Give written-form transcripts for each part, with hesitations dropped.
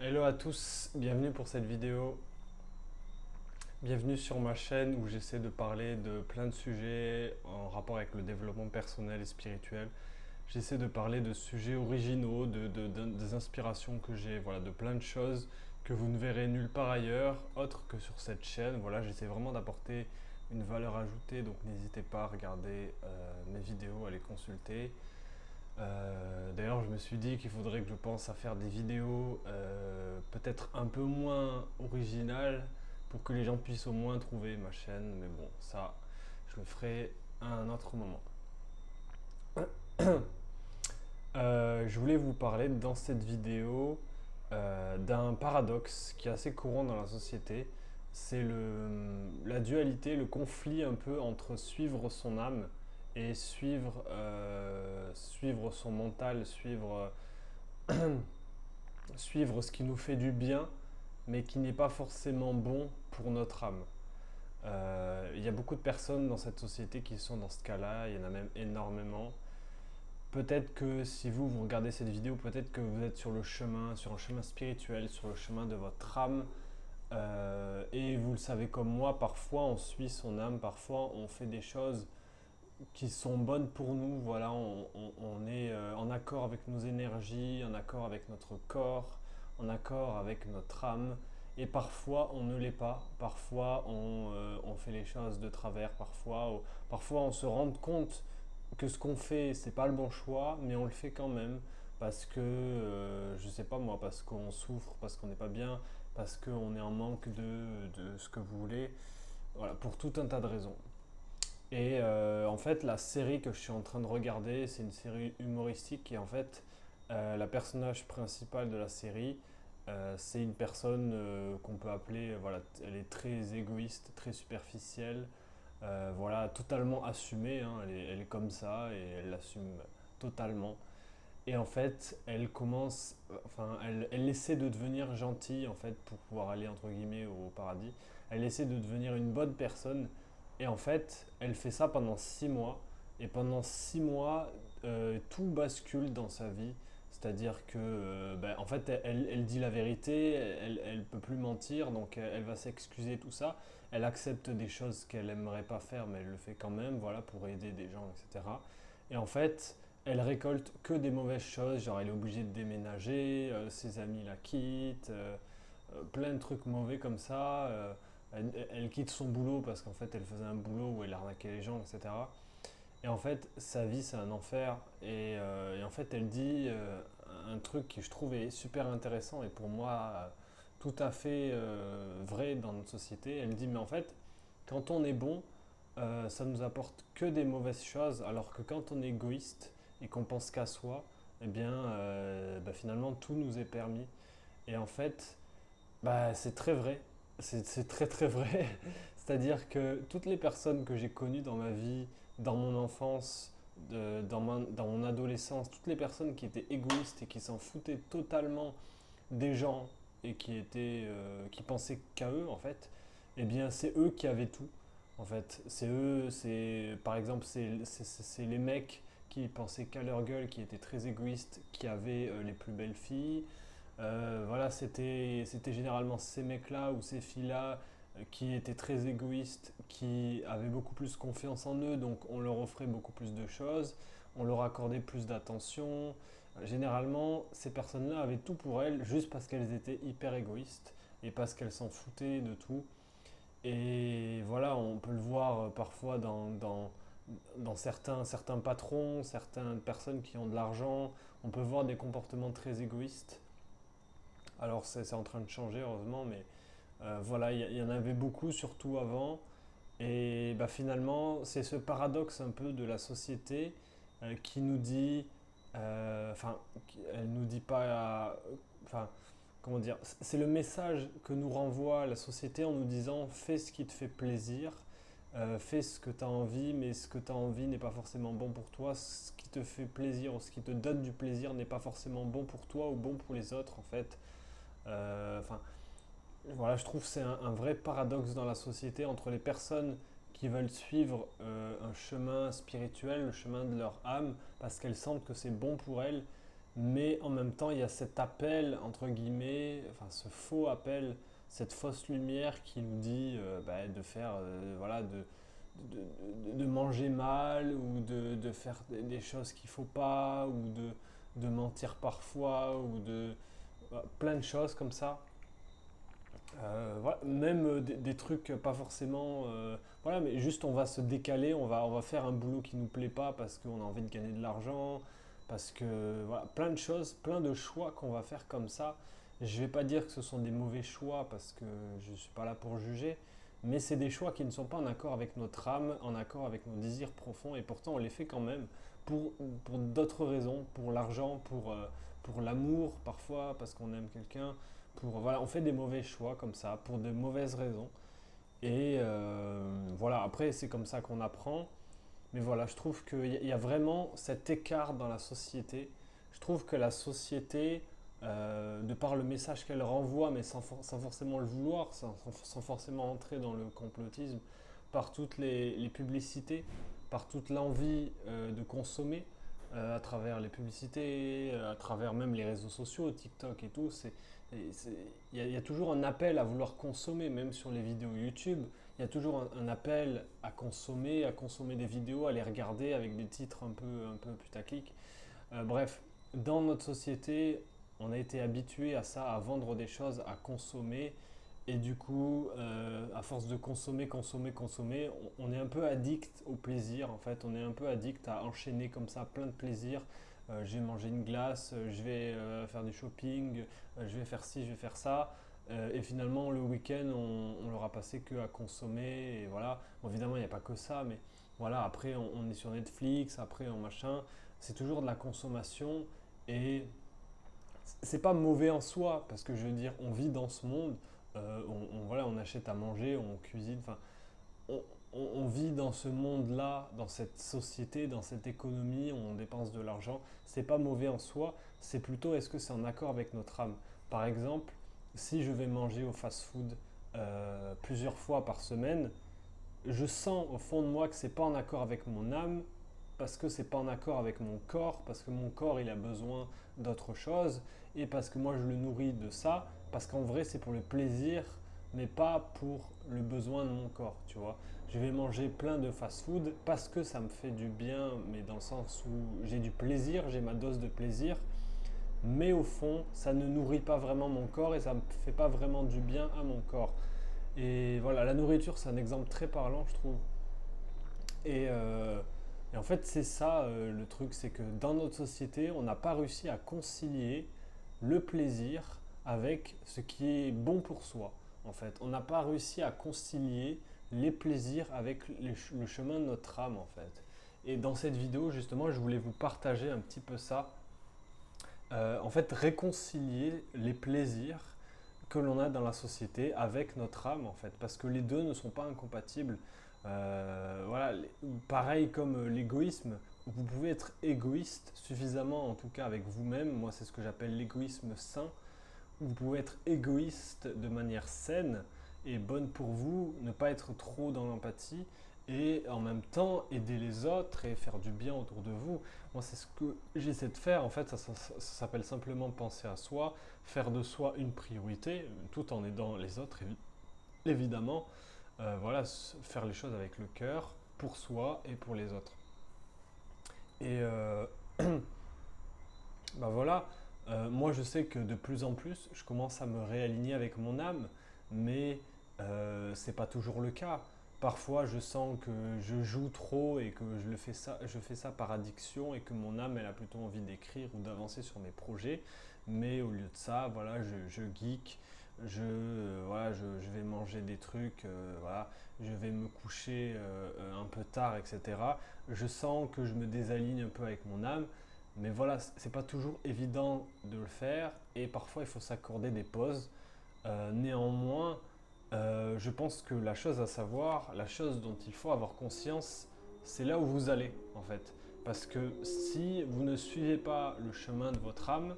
Hello à tous, bienvenue pour cette vidéo. Bienvenue sur ma chaîne où j'essaie de parler de plein de sujets en rapport avec le développement personnel et spirituel. J'essaie de parler de sujets originaux, des inspirations que j'ai, voilà, de plein de choses que vous ne verrez nulle part ailleurs, autre que sur cette chaîne. Voilà, j'essaie vraiment d'apporter une valeur ajoutée, donc n'hésitez pas à regarder mes vidéos, à les consulter. D'ailleurs, je me suis dit qu'il faudrait que je pense à faire des vidéos peut-être un peu moins originales pour que les gens puissent au moins trouver ma chaîne. Mais bon, ça, je le ferai à un autre moment. Je voulais vous parler dans cette vidéo d'un paradoxe qui est assez courant dans la société. C'est la dualité, le conflit un peu entre suivre son âme et suivre son mental, suivre ce qui nous fait du bien, mais qui n'est pas forcément bon pour notre âme. Il y a beaucoup de personnes dans cette société qui sont dans ce cas-là, il y en a même énormément. Peut-être que si vous regardez cette vidéo, peut-être que vous êtes sur un chemin spirituel, sur le chemin de votre âme. Et vous le savez comme moi, parfois on suit son âme, parfois on fait des choses qui sont bonnes pour nous. Voilà, on est en accord avec nos énergies, en accord avec notre corps, en accord avec notre âme. Et parfois on ne l'est pas, parfois on fait les choses de travers, parfois on se rend compte que ce qu'on fait c'est pas le bon choix, mais on le fait quand même parce que, je sais pas moi, parce qu'on souffre, parce qu'on n'est pas bien, parce qu'on est en manque de ce que vous voulez, voilà, pour tout un tas de raisons. Et en fait, la série que je suis en train de regarder, c'est une série humoristique et en fait, la personnage principale de la série, c'est une personne qu'on peut appeler, voilà, elle est très égoïste, très superficielle, voilà, totalement assumée, hein, elle est comme ça et elle l'assume totalement. Et en fait, elle essaie de devenir gentille en fait pour pouvoir aller entre guillemets au paradis. Elle essaie de devenir une bonne personne. Et en fait, elle fait ça pendant 6 mois. Et pendant 6 mois, tout bascule dans sa vie. C'est-à-dire que, en fait, elle dit la vérité, elle peut plus mentir, donc elle va s'excuser tout ça. Elle accepte des choses qu'elle aimerait pas faire, mais elle le fait quand même, voilà, pour aider des gens, etc. Et en fait, elle récolte que des mauvaises choses, genre elle est obligée de déménager, ses amis la quittent, plein de trucs mauvais comme ça. Elle quitte son boulot parce qu'en fait elle faisait un boulot où elle arnaquait les gens, etc. Et en fait sa vie c'est un enfer. Et en fait elle dit un truc que je trouvais super intéressant et pour moi tout à fait vrai dans notre société. Elle dit mais en fait quand on est bon, ça nous apporte que des mauvaises choses, alors que quand on est égoïste et qu'on pense qu'à soi, eh bien, finalement, tout nous est permis. Et en fait, c'est très vrai. C'est très très vrai. C'est-à-dire que toutes les personnes que j'ai connues dans ma vie, dans mon enfance, dans mon adolescence, toutes les personnes qui étaient égoïstes et qui s'en foutaient totalement des gens et qui pensaient qu'à eux en fait, eh bien c'est eux qui avaient tout. En fait, par exemple, c'est les mecs qui pensaient qu'à leur gueule, qui étaient très égoïstes, qui avaient les plus belles filles. Voilà, c'était généralement ces mecs-là ou ces filles-là qui étaient très égoïstes, qui avaient beaucoup plus confiance en eux, donc on leur offrait beaucoup plus de choses, on leur accordait plus d'attention. Généralement, ces personnes-là avaient tout pour elles juste parce qu'elles étaient hyper égoïstes et parce qu'elles s'en foutaient de tout. Et voilà, on peut le voir parfois dans certains patrons, certaines personnes qui ont de l'argent. On peut voir des comportements très égoïstes. Alors c'est en train de changer heureusement, mais voilà, il y en avait beaucoup, surtout avant. Et finalement, c'est ce paradoxe un peu de la société qui nous dit, enfin, elle nous dit pas, enfin, comment dire, c'est le message que nous renvoie la société en nous disant fais ce qui te fait plaisir, fais ce que tu as envie, mais ce que tu as envie n'est pas forcément bon pour toi. Ce qui te fait plaisir ou ce qui te donne du plaisir n'est pas forcément bon pour toi ou bon pour les autres en fait. Enfin, voilà, je trouve que c'est un vrai paradoxe dans la société entre les personnes qui veulent suivre un chemin spirituel, le chemin de leur âme, parce qu'elles sentent que c'est bon pour elles, mais en même temps, il y a cet appel, entre guillemets, enfin ce faux appel, cette fausse lumière qui nous dit de faire, voilà, de manger mal ou de faire des choses qu'il ne faut pas ou de mentir parfois ou de plein de choses comme ça. Voilà, même des trucs pas forcément. Voilà, mais juste on va se décaler, on va faire un boulot qui nous plaît pas parce qu'on a envie de gagner de l'argent, parce que voilà, plein de choses, plein de choix qu'on va faire comme ça. Je vais pas dire que ce sont des mauvais choix parce que je suis pas là pour juger, mais c'est des choix qui ne sont pas en accord avec notre âme, en accord avec nos désirs profonds, et pourtant on les fait quand même pour, pour d'autres raisons, pour l'argent, pour l'amour parfois, parce qu'on aime quelqu'un voilà, on fait des mauvais choix comme ça, pour de mauvaises raisons. Et voilà, après, c'est comme ça qu'on apprend. Mais voilà, je trouve qu'il y a vraiment cet écart dans la société. Je trouve que la société, de par le message qu'elle renvoie, mais sans forcément le vouloir, sans forcément entrer dans le complotisme, par toutes les publicités, par toute l'envie de consommer, à travers les publicités, à travers même les réseaux sociaux, TikTok et tout, il y a toujours un appel à vouloir consommer, même sur les vidéos YouTube. Il y a toujours un appel à consommer des vidéos, à les regarder avec des titres un peu putaclic. Bref, dans notre société, on a été habitué à ça, à vendre des choses, à consommer. Et du coup, à force de consommer, on est un peu addict au plaisir en fait. On est un peu addict à enchaîner comme ça plein de plaisirs. Je vais manger une glace, je vais faire du shopping, je vais faire ci, je vais faire ça. Et finalement, le week-end, on l'aura passé que à consommer. Et voilà. Bon, évidemment, il n'y a pas que ça, mais voilà. Après, on est sur Netflix, après, on machin. C'est toujours de la consommation. Et c'est pas mauvais en soi, parce que je veux dire, on vit dans ce monde. Voilà, on achète à manger, on cuisine. Enfin, on, on vit dans ce monde-là, dans cette société, dans cette économie, on dépense de l'argent. C'est pas mauvais en soi, c'est plutôt est-ce que c'est en accord avec notre âme. Par exemple, si je vais manger au fast-food plusieurs fois par semaine, je sens au fond de moi que c'est pas en accord avec mon âme parce que c'est pas en accord avec mon corps, parce que mon corps il a besoin d'autre chose et parce que moi je le nourris de ça, parce qu'en vrai c'est pour le plaisir mais pas pour le besoin de mon corps, tu vois. Je vais manger plein de fast-food parce que ça me fait du bien, mais dans le sens où j'ai du plaisir, j'ai ma dose de plaisir, mais au fond, ça ne nourrit pas vraiment mon corps et ça ne me fait pas vraiment du bien à mon corps. Et voilà, la nourriture, c'est un exemple très parlant, je trouve. Et, euh, et en fait, c'est ça le truc, c'est que dans notre société, on n'a pas réussi à concilier le plaisir avec ce qui est bon pour soi. En fait, on n'a pas réussi à concilier les plaisirs avec le chemin de notre âme, en fait. Et dans cette vidéo, justement, je voulais vous partager un petit peu ça. En fait, réconcilier les plaisirs que l'on a dans la société avec notre âme en fait, parce que les deux ne sont pas incompatibles. Voilà, pareil comme l'égoïsme, vous pouvez être égoïste suffisamment, en tout cas avec vous-même, moi c'est ce que j'appelle l'égoïsme sain. Vous pouvez être égoïste de manière saine et bonne pour vous, ne pas être trop dans l'empathie et en même temps aider les autres et faire du bien autour de vous. Moi, c'est ce que j'essaie de faire. En fait, ça s'appelle simplement penser à soi, faire de soi une priorité, tout en aidant les autres, évidemment. Voilà, faire les choses avec le cœur, pour soi et pour les autres. Et bah voilà, moi je sais que de plus en plus, je commence à me réaligner avec mon âme, mais c'est pas toujours le cas. Parfois, je sens que je joue trop et que je fais ça par addiction et que mon âme, elle a plutôt envie d'écrire ou d'avancer sur mes projets. Mais au lieu de ça, voilà, je geek, voilà, je vais manger des trucs, voilà, je vais me coucher un peu tard, etc. Je sens que je me désaligne un peu avec mon âme. Mais voilà, c'est pas toujours évident de le faire et parfois il faut s'accorder des pauses. Néanmoins, je pense que la chose à savoir, la chose dont il faut avoir conscience, c'est là où vous allez en fait. Parce que si vous ne suivez pas le chemin de votre âme,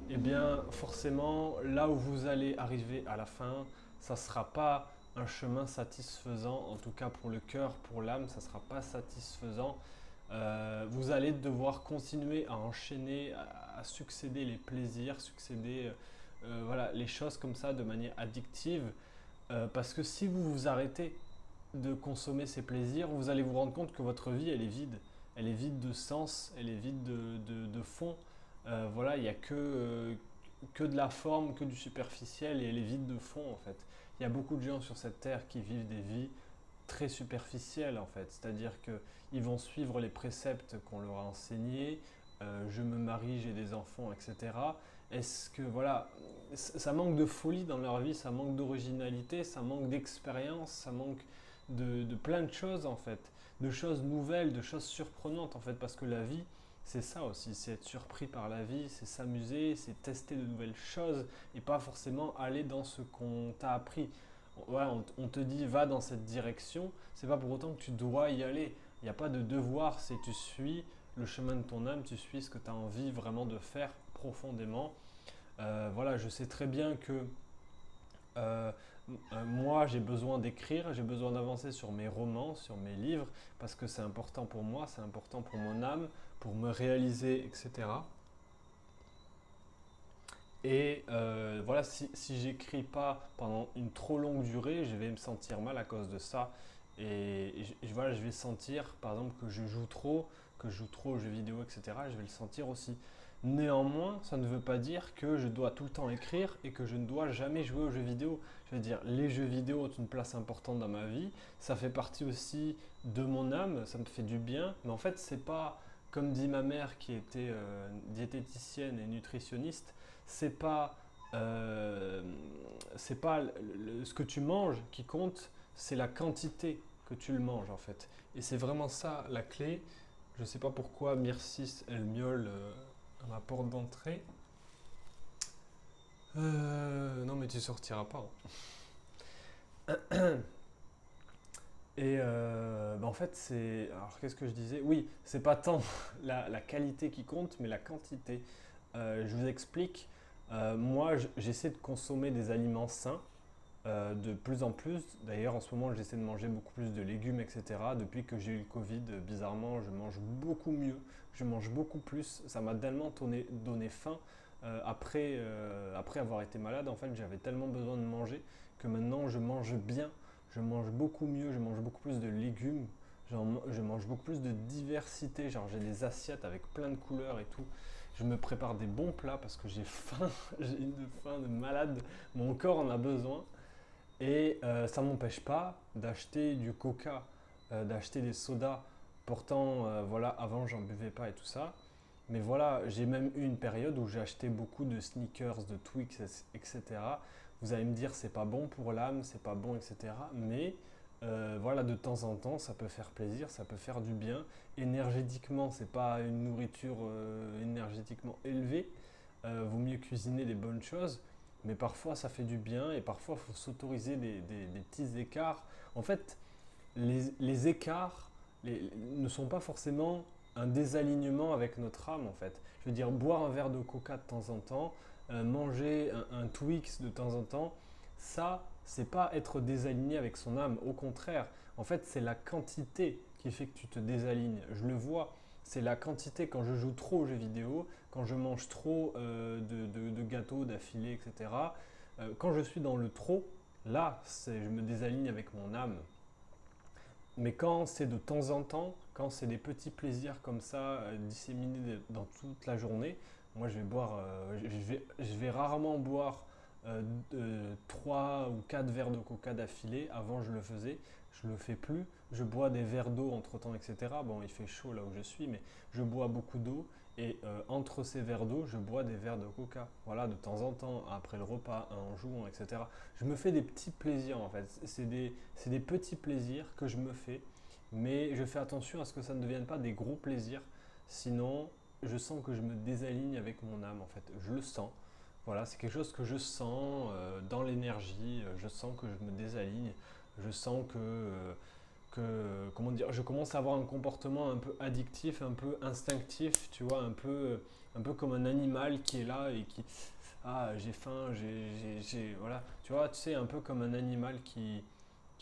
eh bien forcément là où vous allez arriver à la fin, ça ne sera pas un chemin satisfaisant, en tout cas pour le cœur, pour l'âme, ça ne sera pas satisfaisant. Vous allez devoir continuer à enchaîner, à succéder les plaisirs, succéder voilà, les choses comme ça de manière addictive. Parce que si vous vous arrêtez de consommer ces plaisirs, vous allez vous rendre compte que votre vie, elle est vide. Elle est vide de sens, elle est vide de fond. Voilà, il n'y a que de la forme, que du superficiel, et elle est vide de fond en fait. Il y a beaucoup de gens sur cette terre qui vivent des vies très superficielles en fait. C'est-à-dire qu'ils vont suivre les préceptes qu'on leur a enseignés, je me marie, j'ai des enfants, etc. Est-ce que voilà, ça manque de folie dans leur vie, ça manque d'originalité, ça manque d'expérience, ça manque de plein de choses en fait, de choses nouvelles, de choses surprenantes en fait, parce que la vie, c'est ça aussi, c'est être surpris par la vie, c'est s'amuser, c'est tester de nouvelles choses et pas forcément aller dans ce qu'on t'a appris. Voilà, on te dit va dans cette direction, c'est pas pour autant que tu dois y aller. Il n'y a pas de devoir, c'est tu suis le chemin de ton âme, tu suis ce que tu as envie vraiment de faire profondément. Voilà, je sais très bien que euh, moi, j'ai besoin d'écrire, j'ai besoin d'avancer sur mes romans, sur mes livres, parce que c'est important pour moi, c'est important pour mon âme, pour me réaliser, etc. Et voilà, si j'écris pas pendant une trop longue durée, je vais me sentir mal à cause de ça. Voilà, je vais sentir, par exemple, que je joue trop aux jeux vidéo, etc. Je vais le sentir aussi. Néanmoins, ça ne veut pas dire que je dois tout le temps écrire et que je ne dois jamais jouer aux jeux vidéo. Je veux dire, les jeux vidéo ont une place importante dans ma vie. Ça fait partie aussi de mon âme, ça me fait du bien. Mais en fait, c'est pas, comme dit ma mère qui était diététicienne et nutritionniste, c'est pas, euh, c'est pas ce que tu manges qui compte, c'est la quantité que tu le manges en fait. Et c'est vraiment ça la clé. Je sais pas pourquoi Myrcis elle miaule à ma porte d'entrée. Non mais tu sortiras pas, hein. Et en fait c'est... Alors qu'est-ce que je disais? Oui, c'est pas tant la qualité qui compte, mais la quantité. Je vous explique. Moi, j'essaie de consommer des aliments sains de plus en plus. D'ailleurs, en ce moment, j'essaie de manger beaucoup plus de légumes, etc. Depuis que j'ai eu le Covid, bizarrement, je mange beaucoup mieux. Je mange beaucoup plus. Ça m'a tellement donné faim. Après avoir été malade, en fait, j'avais tellement besoin de manger que maintenant, je mange bien. Je mange beaucoup mieux. Je mange beaucoup plus de légumes. Je mange beaucoup plus de diversité. Genre, j'ai des assiettes avec plein de couleurs et tout. Je me prépare des bons plats parce que j'ai faim. J'ai une faim de malade. Mon corps en a besoin. Et ça ne m'empêche pas d'acheter du coca, d'acheter des sodas. Pourtant, voilà, avant, j'en buvais pas et tout ça. Mais voilà, j'ai même eu une période où j'ai acheté beaucoup de sneakers, de Twix, etc. Vous allez me dire, c'est pas bon pour l'âme, c'est pas bon, etc. Mais voilà, de temps en temps, ça peut faire plaisir, ça peut faire du bien. Énergétiquement, c'est pas une nourriture énergétiquement élevée. Vaut mieux cuisiner des bonnes choses. Mais parfois, ça fait du bien et parfois, il faut s'autoriser des petits écarts. En fait, les écarts ne sont pas forcément un désalignement avec notre âme, en fait. Je veux dire, boire un verre de coca de temps en temps, manger un Twix de temps en temps, ça, c'est pas être désaligné avec son âme. Au contraire, en fait, c'est la quantité qui fait que tu te désalignes. Je le vois. C'est la quantité quand je joue trop aux jeux vidéo, quand je mange trop de gâteaux d'affilée, etc. Quand je suis dans le trop, là, je me désaligne avec mon âme. Mais quand c'est de temps en temps, quand c'est des petits plaisirs comme ça, disséminés dans toute la journée, moi je vais rarement boire 3 ou 4 verres de coca d'affilée. Avant je le faisais, je le fais plus. Je bois des verres d'eau entre temps, etc. Bon, il fait chaud là où je suis, mais je bois beaucoup d'eau. Et entre ces verres d'eau, je bois des verres de coca. Voilà, de temps en temps, après le repas, en jouant, etc. Je me fais des petits plaisirs en fait. C'est des petits plaisirs que je me fais, mais je fais attention à ce que ça ne devienne pas des gros plaisirs. Sinon, je sens que je me désaligne avec mon âme en fait. Je le sens. Voilà, c'est quelque chose que je sens dans l'énergie. Je sens que je me désaligne. Je sens comment dire, je commence à avoir un comportement un peu addictif, un peu instinctif, tu vois, un peu comme un animal qui est là et qui, ah, j'ai faim, voilà, tu vois, tu sais, un peu comme un animal qui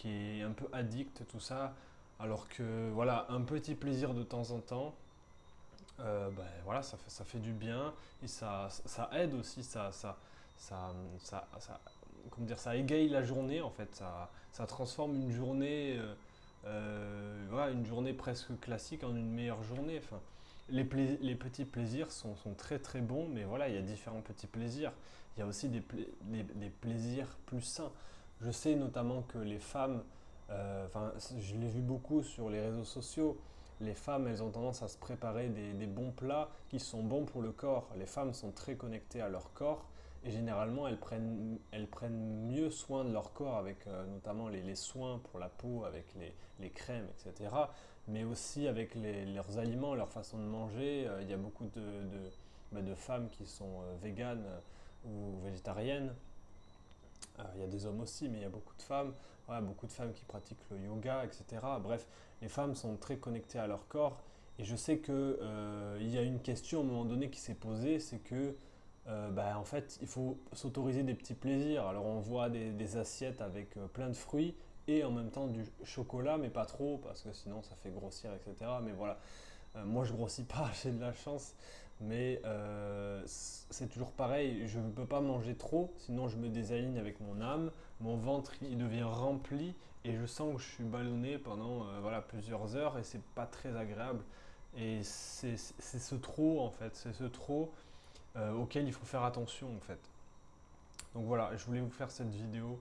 est un peu addict, tout ça, alors que, voilà, un petit plaisir de temps en temps, voilà, ça fait du bien et ça aide aussi, ça, ça, comment dire, ça égaye la journée en fait, ça transforme une journée, voilà, une journée presque classique en une meilleure journée. Enfin, les petits plaisirs sont très très bons, mais voilà, il y a différents petits plaisirs. Il y a aussi des plaisirs plus sains. Je sais notamment que les femmes, enfin, je l'ai vu beaucoup sur les réseaux sociaux, les femmes, elles ont tendance à se préparer des bons plats qui sont bons pour le corps. Les femmes sont très connectées à leur corps et généralement, elles prennent mieux soin de leur corps avec notamment les soins pour la peau, avec les crèmes, etc. Mais aussi avec leurs aliments, leur façon de manger. Il y a beaucoup de femmes qui sont véganes ou végétariennes. Il y a des hommes aussi, mais il y a beaucoup de femmes. Voilà, beaucoup de femmes qui pratiquent le yoga, etc. Bref, les femmes sont très connectées à leur corps. Et je sais que il y a une question à un moment donné qui s'est posée, c'est que en fait, il faut s'autoriser des petits plaisirs. Alors on voit des assiettes avec plein de fruits et en même temps du chocolat, mais pas trop, parce que sinon ça fait grossir, etc. Mais voilà, moi je grossis pas, j'ai de la chance, mais c'est toujours pareil, je ne peux pas manger trop, sinon je me désaligne avec mon âme, mon ventre il devient rempli et je sens que je suis ballonné pendant voilà, plusieurs heures et c'est pas très agréable. Et c'est ce trop en fait, c'est ce trop auquel il faut faire attention en fait. Donc voilà, je voulais vous faire cette vidéo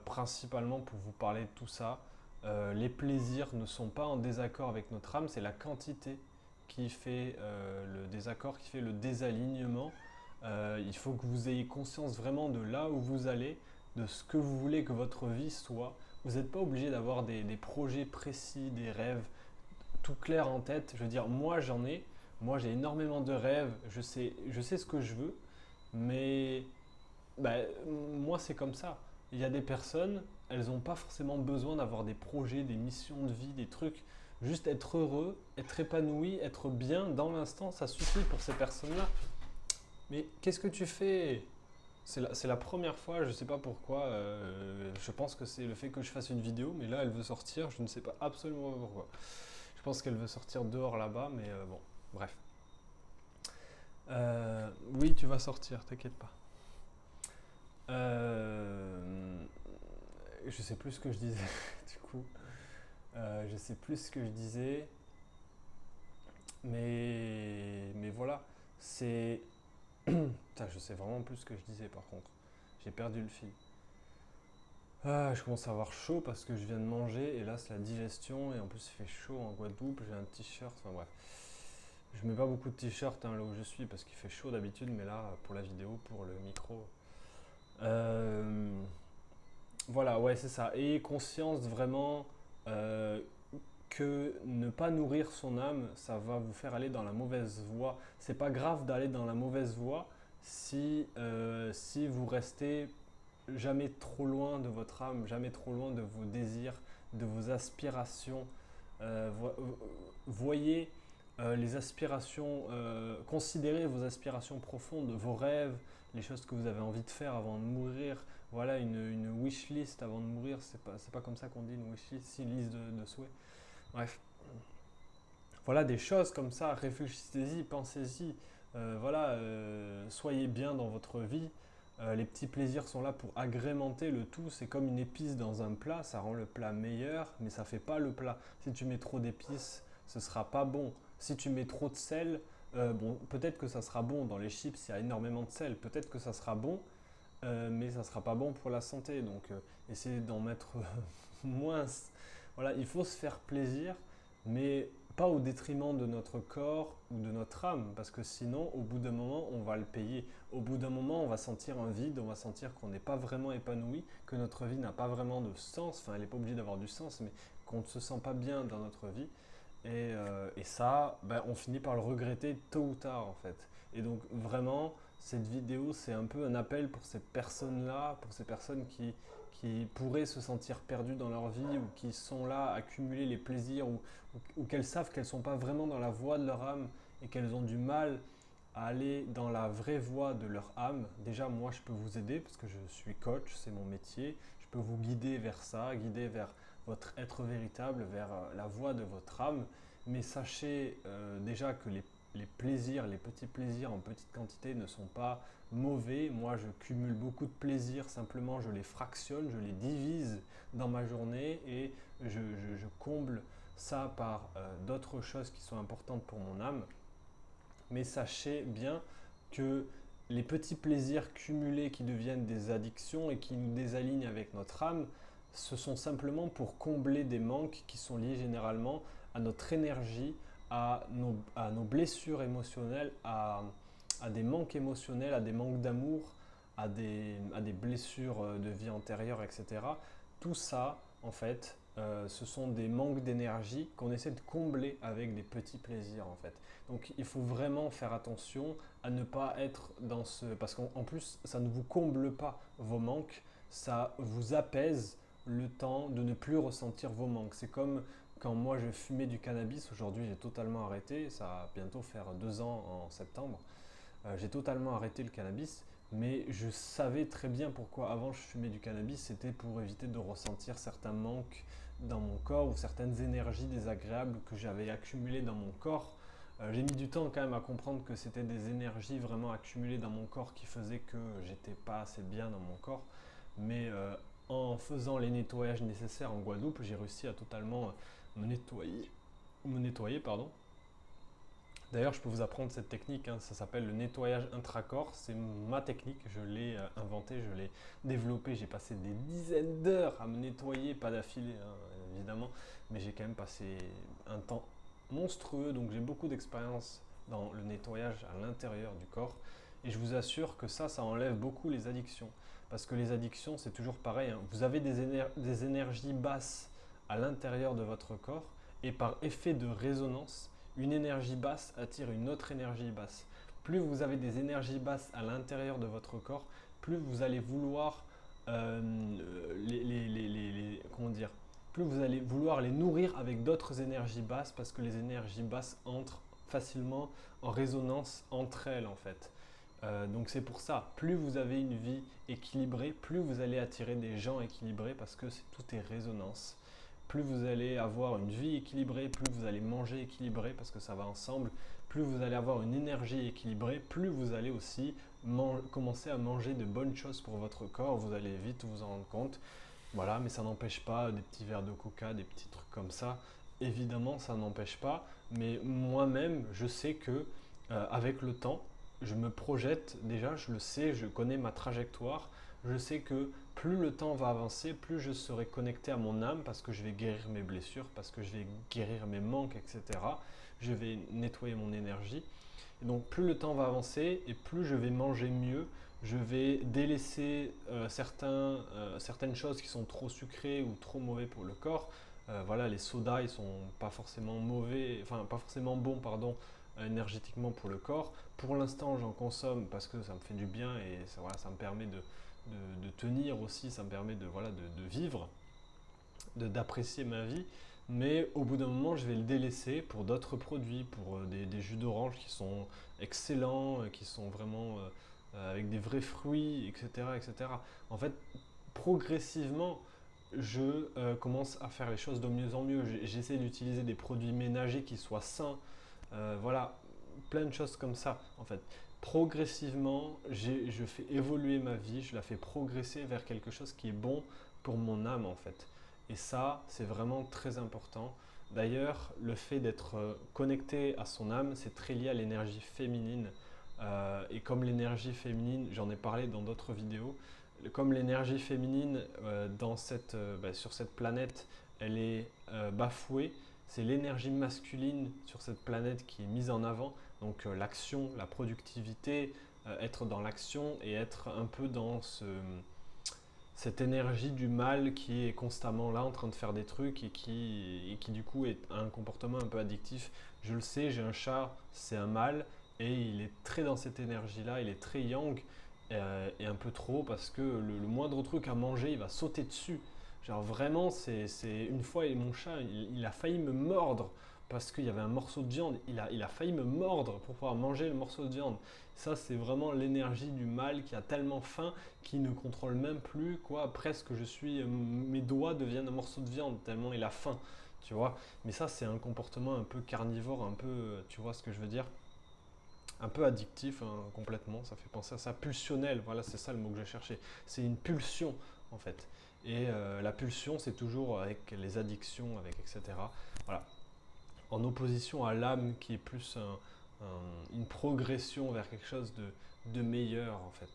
principalement pour vous parler de tout ça. Les plaisirs ne sont pas en désaccord avec notre âme, c'est la quantité qui fait le désaccord, qui fait le désalignement. Il faut que vous ayez conscience vraiment de là où vous allez, de ce que vous voulez que votre vie soit. Vous n'êtes pas obligé d'avoir des projets précis, des rêves tout clairs en tête. Je veux dire, moi j'en ai, moi j'ai énormément de rêves, je sais ce que je veux, mais moi, c'est comme ça. Il y a des personnes, elles n'ont pas forcément besoin d'avoir des projets, des missions de vie, des trucs. Juste être heureux, être épanoui, être bien dans l'instant, ça suffit pour ces personnes-là. Mais qu'est-ce que tu fais? C'est la première fois, je ne sais pas pourquoi. Je pense que c'est le fait que je fasse une vidéo, mais là, elle veut sortir. Je ne sais pas absolument pas pourquoi. Je pense qu'elle veut sortir dehors là-bas, mais bon, bref. Oui, tu vas sortir, t'inquiète pas. Euh, je sais plus ce que je disais du coup. Je sais plus ce que je disais, mais voilà. C'est. Putain, je sais vraiment plus ce que je disais par contre. J'ai perdu le fil. Ah, je commence à avoir chaud parce que je viens de manger et là c'est la digestion et en plus il fait chaud en Guadeloupe. J'ai un t-shirt, enfin bref. Je mets pas beaucoup de t-shirts là où je suis parce qu'il fait chaud d'habitude, mais là pour la vidéo, pour le micro. Euh, Voilà, ouais, c'est ça. Ayez conscience vraiment euh, que ne pas nourrir son âme, ça va vous faire aller dans la mauvaise voie. C'est pas grave d'aller dans la mauvaise voie si vous restez jamais trop loin de votre âme, jamais trop loin de vos désirs, de vos aspirations. Voyez les aspirations, considérez vos aspirations profondes, vos rêves, les choses que vous avez envie de faire avant de mourir. Voilà une wish list avant de mourir, c'est pas comme ça qu'on dit une wish list, c'est une liste de souhaits. Bref, voilà des choses comme ça, réfléchissez-y, pensez-y, voilà, soyez bien dans votre vie. Les petits plaisirs sont là pour agrémenter le tout. C'est comme une épice dans un plat, ça rend le plat meilleur, mais ça fait pas le plat. Si tu mets trop d'épices, ce sera pas bon. Si tu mets trop de sel, bon, peut-être que ça sera bon. Dans les chips, il y a énormément de sel. Peut-être que ça sera bon, mais ça sera pas bon pour la santé. Donc, essayez d'en mettre moins. Voilà, il faut se faire plaisir, mais pas au détriment de notre corps ou de notre âme, parce que sinon, au bout d'un moment, on va le payer. Au bout d'un moment, on va sentir un vide, on va sentir qu'on n'est pas vraiment épanoui, que notre vie n'a pas vraiment de sens, enfin, elle n'est pas obligée d'avoir du sens, mais qu'on ne se sent pas bien dans notre vie. Et ça, on finit par le regretter tôt ou tard, en fait. Et donc, vraiment, cette vidéo, c'est un peu un appel pour ces personnes-là, pour ces personnes qui pourraient se sentir perdues dans leur vie ou qui sont là à accumuler les plaisirs ou qu'elles savent qu'elles ne sont pas vraiment dans la voie de leur âme et qu'elles ont du mal à aller dans la vraie voie de leur âme. Déjà, moi, je peux vous aider parce que je suis coach, c'est mon métier. Je peux vous guider vers ça, guider vers votre être véritable, vers la voie de votre âme. Mais sachez déjà que les plaisirs, les petits plaisirs en petite quantité ne sont pas mauvais. Moi, je cumule beaucoup de plaisirs, simplement je les fractionne, je les divise dans ma journée et je comble ça par d'autres choses qui sont importantes pour mon âme. Mais sachez bien que les petits plaisirs cumulés qui deviennent des addictions et qui nous désalignent avec notre âme, ce sont simplement pour combler des manques qui sont liés généralement à notre énergie, à nos blessures émotionnelles, à des manques émotionnels, à des manques d'amour, à des blessures de vie antérieure, etc. Tout ça, en fait, ce sont des manques d'énergie qu'on essaie de combler avec des petits plaisirs, en fait. Donc il faut vraiment faire attention à ne pas être dans ce... Parce qu'en plus, ça ne vous comble pas vos manques, ça vous apaise le temps de ne plus ressentir vos manques. C'est comme quand moi je fumais du cannabis, aujourd'hui j'ai totalement arrêté, ça va bientôt faire 2 ans en septembre. J'ai totalement arrêté le cannabis, mais je savais très bien pourquoi avant je fumais du cannabis, c'était pour éviter de ressentir certains manques dans mon corps ou certaines énergies désagréables que j'avais accumulées dans mon corps. J'ai mis du temps quand même à comprendre que c'était des énergies vraiment accumulées dans mon corps qui faisaient que j'étais pas assez bien dans mon corps. Mais en faisant les nettoyages nécessaires en Guadeloupe, j'ai réussi à totalement me nettoyer, pardon. D'ailleurs, je peux vous apprendre cette technique, hein, ça s'appelle le nettoyage intracorps. C'est ma technique, je l'ai inventée, je l'ai développée. J'ai passé des dizaines d'heures à me nettoyer, pas d'affilée, hein, évidemment, mais j'ai quand même passé un temps monstrueux. Donc j'ai beaucoup d'expérience dans le nettoyage à l'intérieur du corps. Et je vous assure que ça enlève beaucoup les addictions. Parce que les addictions, c'est toujours pareil, hein. Vous avez des énergies basses à l'intérieur de votre corps et par effet de résonance, une énergie basse attire une autre énergie basse. Plus vous avez des énergies basses à l'intérieur de votre corps, plus vous allez vouloir comment dire, plus vous allez vouloir les nourrir avec d'autres énergies basses parce que les énergies basses entrent facilement en résonance entre elles en fait. Donc c'est pour ça, plus vous avez une vie équilibrée, plus vous allez attirer des gens équilibrés parce que tout est résonance. Plus vous allez avoir une vie équilibrée, plus vous allez manger équilibré parce que ça va ensemble, plus vous allez avoir une énergie équilibrée, plus vous allez aussi commencer à manger de bonnes choses pour votre corps, vous allez vite vous en rendre compte. Voilà, mais ça n'empêche pas des petits verres de coca, des petits trucs comme ça. Évidemment, ça n'empêche pas, mais moi-même, je sais que avec le temps, je me projette déjà, je le sais, je connais ma trajectoire. Je sais que plus le temps va avancer, plus je serai connecté à mon âme parce que je vais guérir mes blessures, parce que je vais guérir mes manques, etc. Je vais nettoyer mon énergie. Et donc plus le temps va avancer et plus je vais manger mieux, je vais délaisser certaines choses qui sont trop sucrées ou trop mauvais pour le corps. Voilà, les sodas, ils sont pas forcément mauvais, enfin pas forcément bons, pardon, énergétiquement pour le corps. Pour l'instant, j'en consomme parce que ça me fait du bien et ça, voilà, ça me permet de tenir aussi, ça me permet de vivre, d'apprécier ma vie. Mais au bout d'un moment, je vais le délaisser pour d'autres produits, pour des jus d'orange qui sont excellents, qui sont vraiment avec des vrais fruits, etc., etc. En fait, progressivement, je commence à faire les choses de mieux en mieux. J'essaie d'utiliser des produits ménagers qui soient sains. Voilà, plein de choses comme ça, en fait. Progressivement, je fais évoluer ma vie, je la fais progresser vers quelque chose qui est bon pour mon âme, en fait. Et ça, c'est vraiment très important. D'ailleurs, le fait d'être connecté à son âme, c'est très lié à l'énergie féminine. Et comme l'énergie féminine, j'en ai parlé dans d'autres vidéos, comme l'énergie féminine sur cette planète, elle est bafouée, c'est l'énergie masculine sur cette planète qui est mise en avant. Donc l'action, la productivité, être dans l'action et être un peu dans cette énergie du mal qui est constamment là en train de faire des trucs et qui du coup a un comportement un peu addictif. Je le sais, j'ai un chat, c'est un mâle et il est très dans cette énergie-là, il est très yang et un peu trop parce que le moindre truc à manger, il va sauter dessus. Genre vraiment, c'est une fois mon chat, il a failli me mordre parce qu'il y avait un morceau de viande. Il a failli me mordre pour pouvoir manger le morceau de viande. Ça, c'est vraiment l'énergie du mal qui a tellement faim qui ne contrôle même plus quoi. Presque, mes doigts deviennent un morceau de viande tellement il a faim, tu vois. Mais ça, c'est un comportement un peu carnivore, un peu, tu vois ce que je veux dire. un peu addictif, hein, complètement. Ça fait penser à ça, pulsionnel. Voilà, c'est ça le mot que je cherchais. C'est une pulsion en fait. Et la pulsion, c'est toujours avec les addictions, avec etc. Voilà. En opposition à l'âme qui est plus une progression vers quelque chose de meilleur en fait.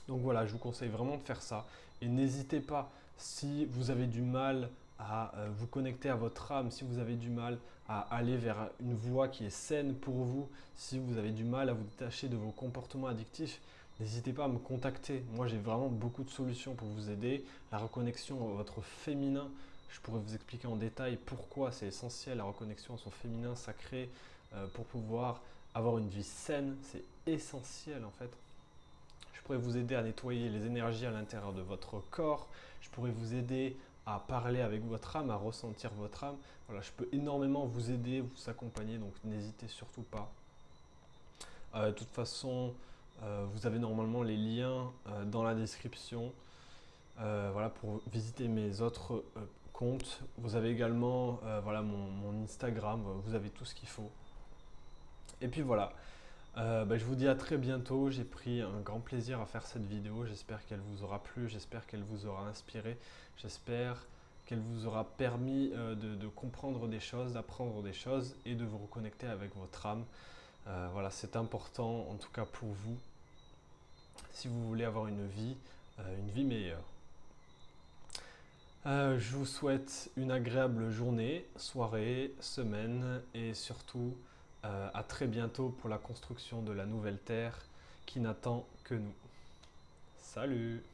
Donc voilà, je vous conseille vraiment de faire ça. Et n'hésitez pas, si vous avez du mal à vous connecter à votre âme, si vous avez du mal à aller vers une voie qui est saine pour vous, si vous avez du mal à vous détacher de vos comportements addictifs, n'hésitez pas à me contacter. Moi, j'ai vraiment beaucoup de solutions pour vous aider. La reconnexion à votre féminin, je pourrais vous expliquer en détail pourquoi c'est essentiel, la reconnexion à son féminin sacré, pour pouvoir avoir une vie saine. C'est essentiel en fait. Je pourrais vous aider à nettoyer les énergies à l'intérieur de votre corps. Je pourrais vous aider à parler avec votre âme, à ressentir votre âme. Voilà, je peux énormément vous aider, vous accompagner, donc n'hésitez surtout pas. De toute façon, vous avez normalement les liens dans la description. Voilà, pour visiter mes autres comptes. Vous avez également voilà, mon Instagram, vous avez tout ce qu'il faut. Et puis voilà, je vous dis à très bientôt. J'ai pris un grand plaisir à faire cette vidéo. J'espère qu'elle vous aura plu, j'espère qu'elle vous aura inspiré, j'espère qu'elle vous aura permis de comprendre des choses, d'apprendre des choses et de vous reconnecter avec votre âme. Voilà, c'est important en tout cas pour vous si vous voulez avoir une vie meilleure. Je vous souhaite une agréable journée, soirée, semaine et surtout à très bientôt pour la construction de la nouvelle Terre qui n'attend que nous. Salut!